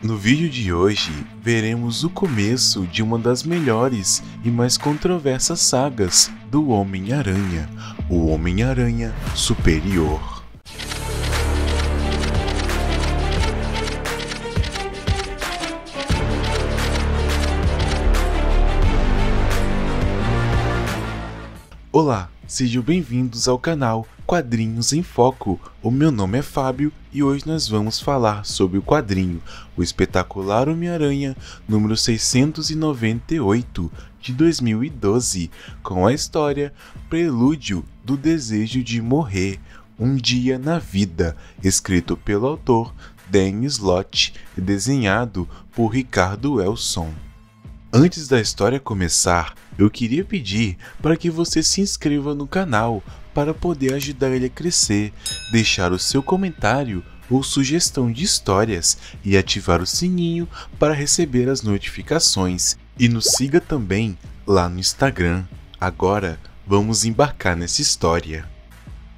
No vídeo de hoje, veremos o começo de uma das melhores e mais controversas sagas do Homem-Aranha, o Homem-Aranha Superior. Olá, sejam bem-vindos ao canal Quadrinhos em Foco. O meu nome é Fábio e hoje nós vamos falar sobre o quadrinho O Espetacular Homem-Aranha número 698 de 2012, com a história Prelúdio do Desejo de Morrer, Um Dia na Vida, escrito pelo autor Dan Slott e desenhado por Ricardo Elson. Antes da história começar, eu queria pedir para que você se inscreva no canal para poder ajudar ele a crescer, deixar o seu comentário ou sugestão de histórias e ativar o sininho para receber as notificações. E nos siga também lá no Instagram. Agora, vamos embarcar nessa história.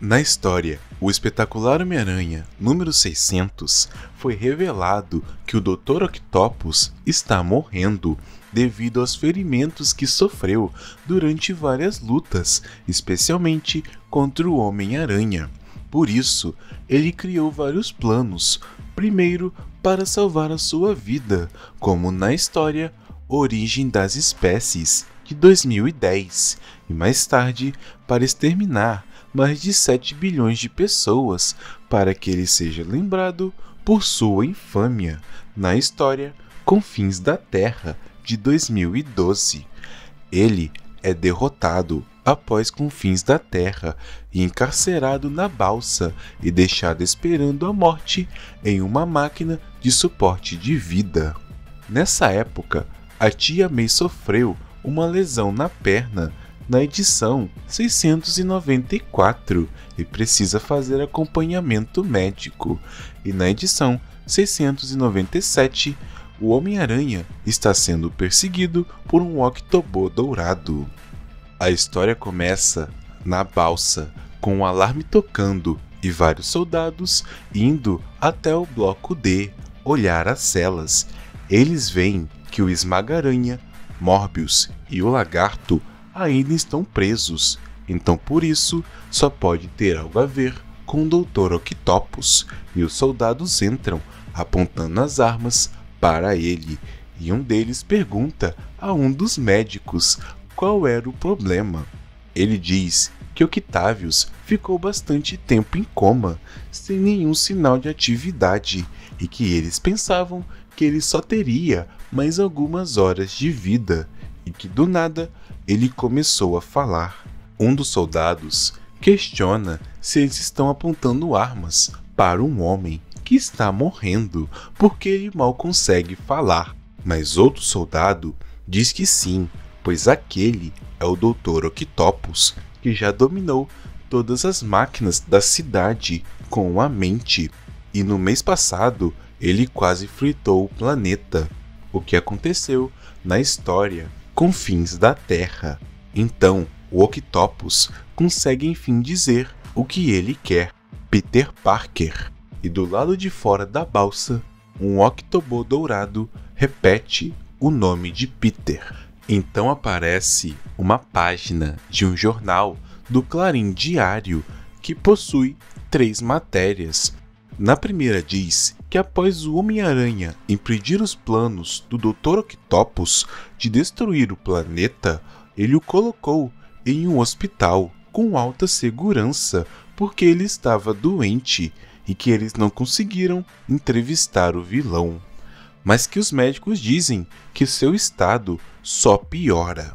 Na história, O Espetacular Homem-Aranha número 600, foi revelado que o Dr. Octopus está morrendo devido aos ferimentos que sofreu durante várias lutas, especialmente contra o Homem-Aranha. Por isso, ele criou vários planos, primeiro para salvar a sua vida, como na história Origem das Espécies, de 2010, e mais tarde para exterminar mais de 7 bilhões de pessoas para que ele seja lembrado por sua infâmia, na história Confins da Terra, de 2012. Ele é derrotado após Confins da Terra e encarcerado na balsa e deixado esperando a morte em uma máquina de suporte de vida. Nessa época, a tia May sofreu uma lesão na perna na edição 694 e precisa fazer acompanhamento médico, e na edição 697 o Homem-Aranha está sendo perseguido por um Octobô dourado. A história começa na balsa, com um alarme tocando e vários soldados indo até o bloco D olhar as celas. Eles veem que o Esmaga-Aranha, Morbius e o Lagarto ainda estão presos, então por isso só pode ter algo a ver com o Dr. Octopus, e os soldados entram apontando as armas para ele, e um deles pergunta a um dos médicos qual era o problema. Ele diz que Octavius ficou bastante tempo em coma, sem nenhum sinal de atividade, e que eles pensavam que ele só teria mais algumas horas de vida, e que do nada ele começou a falar. Um dos soldados questiona se eles estão apontando armas para um homem que está morrendo, porque ele mal consegue falar. Mas outro soldado diz que sim, pois aquele é o Dr. Octopus, que já dominou todas as máquinas da cidade com a mente. E no mês passado, ele quase fritou o planeta, o que aconteceu na história Confins da Terra. Então, o Octopus consegue enfim dizer o que ele quer: Peter Parker. E do lado de fora da balsa, um Octobô dourado repete o nome de Peter. Então aparece uma página de um jornal do Clarim Diário que possui 3 matérias. Na primeira diz que após o Homem-Aranha impedir os planos do Dr. Octopus de destruir o planeta, ele o colocou em um hospital com alta segurança porque ele estava doente e que eles não conseguiram entrevistar o vilão, mas que os médicos dizem que seu estado só piora.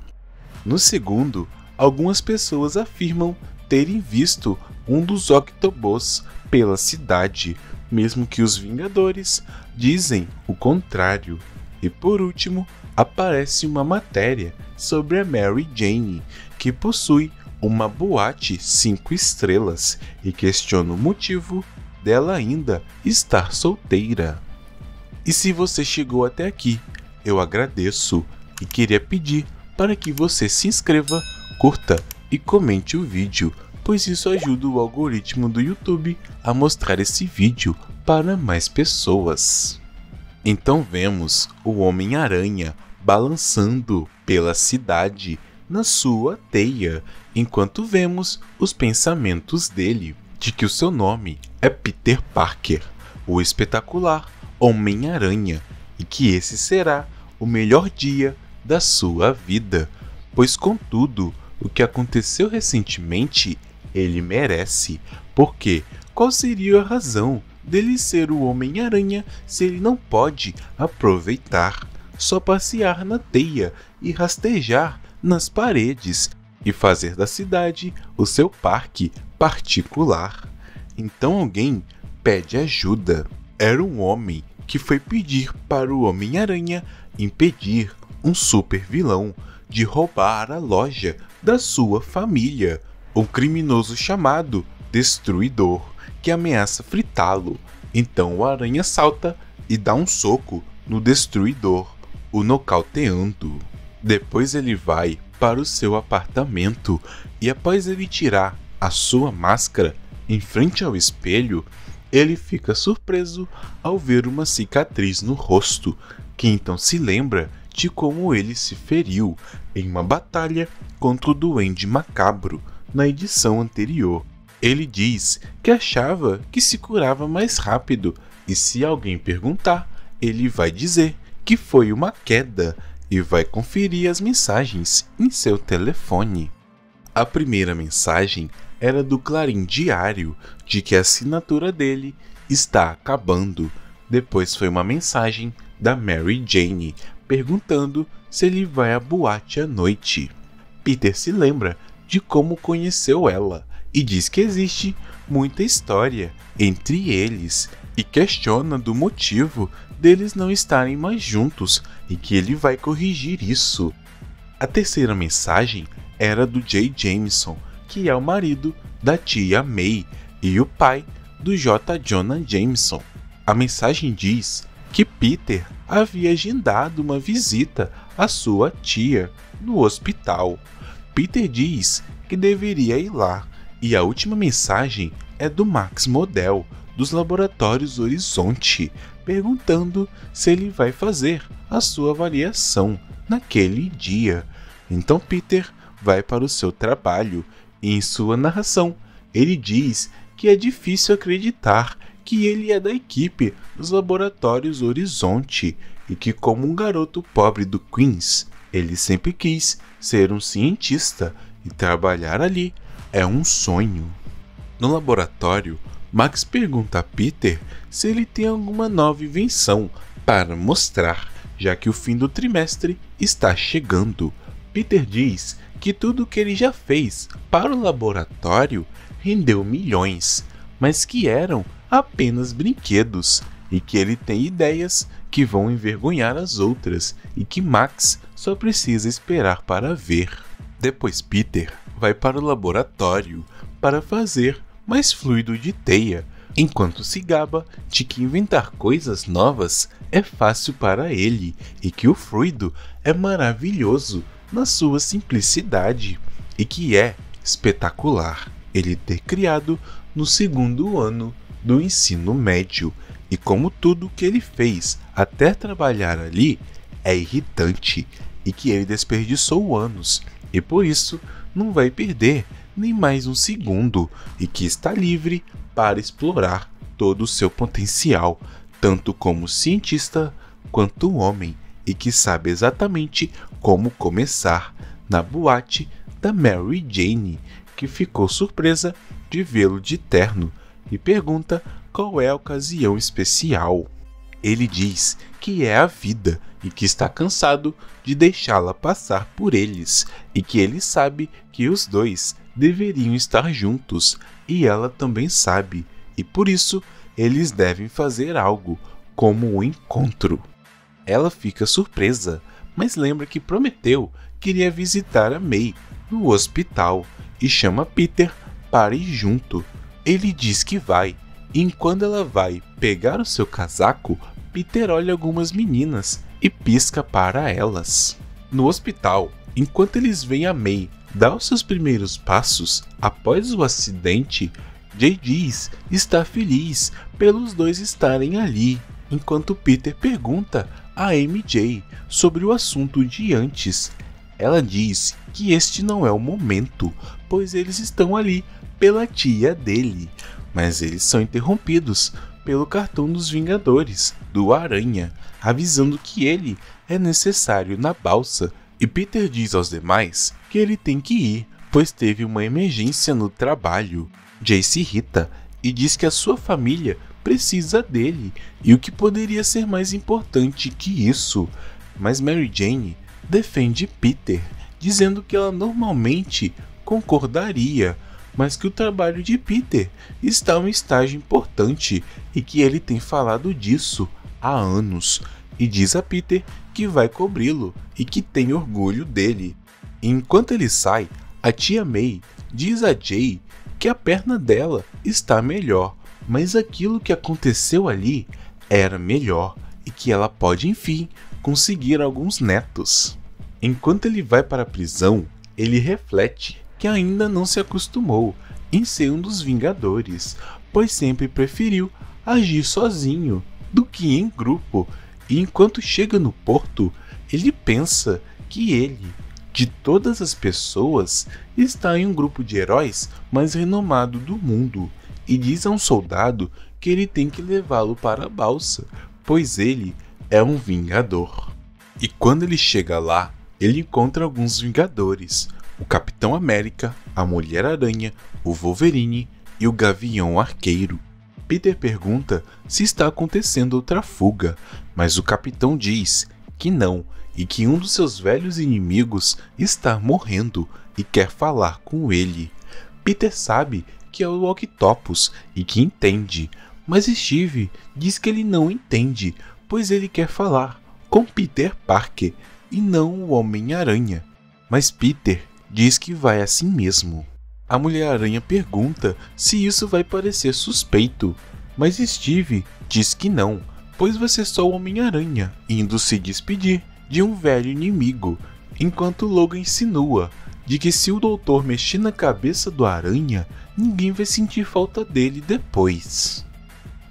No segundo, algumas pessoas afirmam terem visto um dos Octobôs pela cidade, mesmo que os Vingadores dizem o contrário. E por último, aparece uma matéria sobre a Mary Jane, que possui uma boate 5 estrelas e questiona o motivo dela ainda estar solteira. E se você chegou até aqui, eu agradeço e queria pedir para que você se inscreva, curta e comente o vídeo, pois isso ajuda o algoritmo do YouTube a mostrar esse vídeo para mais pessoas. Então vemos o Homem-Aranha balançando pela cidade na sua teia, enquanto vemos os pensamentos dele de que o seu nome é Peter Parker, o espetacular Homem-Aranha, e que esse será o melhor dia da sua vida, pois com tudo o que aconteceu recentemente, ele merece, porque qual seria a razão dele ser o Homem-Aranha se ele não pode aproveitar, só passear na teia e rastejar nas paredes e fazer da cidade o seu parque particular? Então alguém pede ajuda. Era um homem que foi pedir para o Homem-Aranha impedir um super vilão de roubar a loja da sua família, um criminoso chamado Destruidor, que ameaça fritá-lo. Então o Aranha salta e dá um soco no Destruidor, o nocauteando. Depois ele vai para o seu apartamento e, após ele tirar a sua máscara em frente ao espelho, ele fica surpreso ao ver uma cicatriz no rosto, que então se lembra de como ele se feriu em uma batalha contra o Duende Macabro na edição anterior. Ele diz que achava que se curava mais rápido, e se alguém perguntar, ele vai dizer que foi uma queda e vai conferir as mensagens em seu telefone. A primeira mensagem era do Clarim Diário, de que a assinatura dele está acabando. Depois foi uma mensagem da Mary Jane, perguntando se ele vai à boate à noite. Peter se lembra de como conheceu ela e diz que existe muita história entre eles e questiona do motivo deles não estarem mais juntos e que ele vai corrigir isso. A terceira mensagem era do Jay Jameson, que é o marido da tia May e o pai do J. Jonah Jameson. A mensagem diz que Peter havia agendado uma visita à sua tia no hospital. Peter diz que deveria ir lá, e a última mensagem é do Max Modell, dos Laboratórios Horizonte, perguntando se ele vai fazer a sua avaliação naquele dia. Então Peter vai para o seu trabalho e, em sua narração, ele diz que é difícil acreditar que ele é da equipe dos Laboratórios Horizonte e que, como um garoto pobre do Queens, ele sempre quis ser um cientista e trabalhar ali é um sonho. No laboratório, Max pergunta a Peter se ele tem alguma nova invenção para mostrar, já que o fim do trimestre está chegando. Peter diz que tudo que ele já fez para o laboratório rendeu milhões, mas que eram apenas brinquedos e que ele tem ideias que vão envergonhar as outras e que Max só precisa esperar para ver. Depois Peter vai para o laboratório para fazer mais fluido de teia, enquanto se gaba de que inventar coisas novas é fácil para ele e que o fluido é maravilhoso na sua simplicidade e que é espetacular ele ter criado no segundo ano do ensino médio, e como tudo que ele fez até trabalhar ali é irritante e que ele desperdiçou anos e por isso não vai perder nem mais um segundo e que está livre para explorar todo o seu potencial, tanto como cientista quanto homem, e que sabe exatamente como começar na boate da Mary Jane, que ficou surpresa de vê-lo de terno e pergunta qual é a ocasião especial. Ele diz que é a vida e que está cansado de deixá-la passar por eles e que ele sabe que os dois deveriam estar juntos e ela também sabe, e por isso eles devem fazer algo, como um encontro. Ela fica surpresa, mas lembra que prometeu que iria visitar a May no hospital e chama Peter para ir junto. Ele diz que vai, e quando ela vai pegar o seu casaco, Peter olha algumas meninas e pisca para elas. No hospital, enquanto eles veem a May dar os seus primeiros passos após o acidente, Jay diz estar feliz pelos dois estarem ali enquanto Peter pergunta a MJ sobre o assunto de antes. Ela diz que este não é o momento, pois eles estão ali pela tia dele, mas eles são interrompidos pelo cartão dos Vingadores, do Aranha, avisando que ele é necessário na balsa, e Peter diz aos demais que ele tem que ir, pois teve uma emergência no trabalho. Jay se irrita e diz que a sua família precisa dele, e o que poderia ser mais importante que isso, mas Mary Jane defende Peter, dizendo que ela normalmente concordaria, mas que o trabalho de Peter está em um estágio importante e que ele tem falado disso há anos, e diz a Peter que vai cobri-lo e que tem orgulho dele. Enquanto ele sai, a tia May diz a Jay que a perna dela está melhor, mas aquilo que aconteceu ali era melhor e que ela pode enfim conseguir alguns netos. Enquanto ele vai para a prisão, ele reflete que ainda não se acostumou em ser um dos Vingadores, pois sempre preferiu agir sozinho do que em grupo, e enquanto chega no porto, ele pensa que ele, de todas as pessoas, está em um grupo de heróis mais renomado do mundo, e diz a um soldado que ele tem que levá-lo para a balsa, pois ele é um Vingador. E quando ele chega lá, ele encontra alguns Vingadores, o Capitão América, a Mulher-Aranha, o Wolverine e o Gavião Arqueiro. Peter pergunta se está acontecendo outra fuga, mas o Capitão diz que não e que um dos seus velhos inimigos está morrendo e quer falar com ele. Peter sabe que é o Octopus e que entende, mas Steve diz que ele não entende, pois ele quer falar com Peter Parker e não o Homem-Aranha. Mas Peter diz que vai assim mesmo. A Mulher-Aranha pergunta se isso vai parecer suspeito, mas Steve diz que não, pois vai ser só o Homem-Aranha indo se despedir de um velho inimigo, enquanto Logan insinua de que se o doutor mexer na cabeça do Aranha, ninguém vai sentir falta dele depois.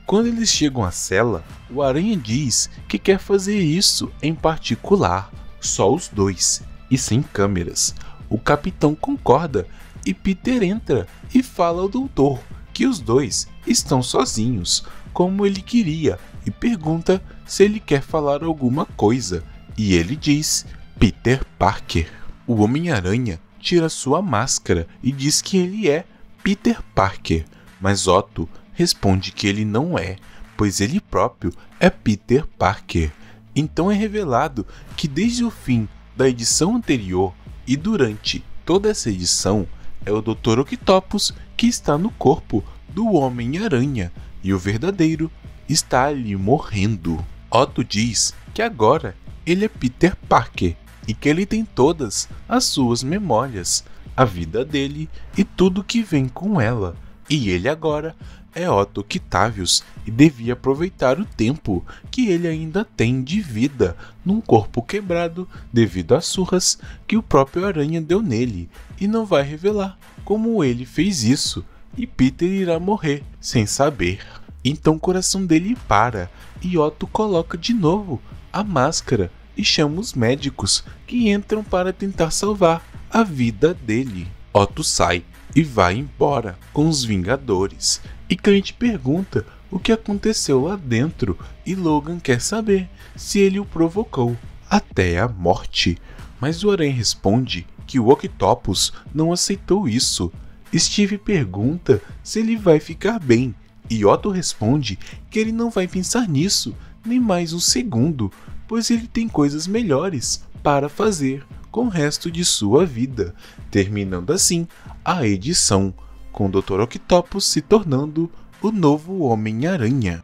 Quando eles chegam à cela, o Aranha diz que quer fazer isso em particular, só os dois, e sem câmeras. O capitão concorda e Peter entra e fala ao doutor que os dois estão sozinhos, como ele queria, e pergunta se ele quer falar alguma coisa, e ele diz Peter Parker. O Homem-Aranha tira sua máscara e diz que ele é Peter Parker, mas Otto responde que ele não é, pois ele próprio é Peter Parker. Então é revelado que desde o fim da edição anterior e durante toda essa edição é o Dr. Octopus que está no corpo do Homem-Aranha e o verdadeiro está ali morrendo. Otto diz que agora ele é Peter Parker e que ele tem todas as suas memórias, a vida dele e tudo que vem com ela, e ele agora é Otto Octavius e devia aproveitar o tempo que ele ainda tem de vida num corpo quebrado devido às surras que o próprio Aranha deu nele, e não vai revelar como ele fez isso, e Peter irá morrer sem saber. Então o coração dele para e Otto coloca de novo a máscara e chama os médicos que entram para tentar salvar a vida dele. Otto sai e vai embora com os Vingadores, e Clint pergunta o que aconteceu lá dentro e Logan quer saber se ele o provocou até a morte, mas o Aranha responde que o Octopus não aceitou isso. Steve pergunta se ele vai ficar bem e Otto responde que ele não vai pensar nisso nem mais um segundo, pois ele tem coisas melhores para fazer com o resto de sua vida, terminando assim a edição, com o Dr. Octopus se tornando o novo Homem-Aranha.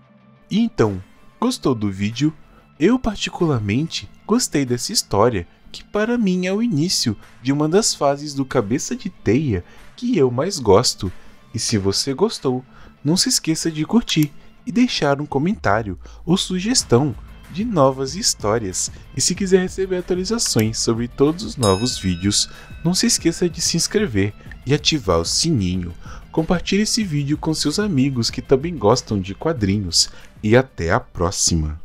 E então, gostou do vídeo? Eu particularmente gostei dessa história, que para mim é o início de uma das fases do Cabeça de Teia que eu mais gosto. E se você gostou, não se esqueça de curtir e deixar um comentário ou sugestão de novas histórias. E se quiser receber atualizações sobre todos os novos vídeos, não se esqueça de se inscrever e ativar o sininho. Compartilhe esse vídeo com seus amigos que também gostam de quadrinhos. e até a próxima!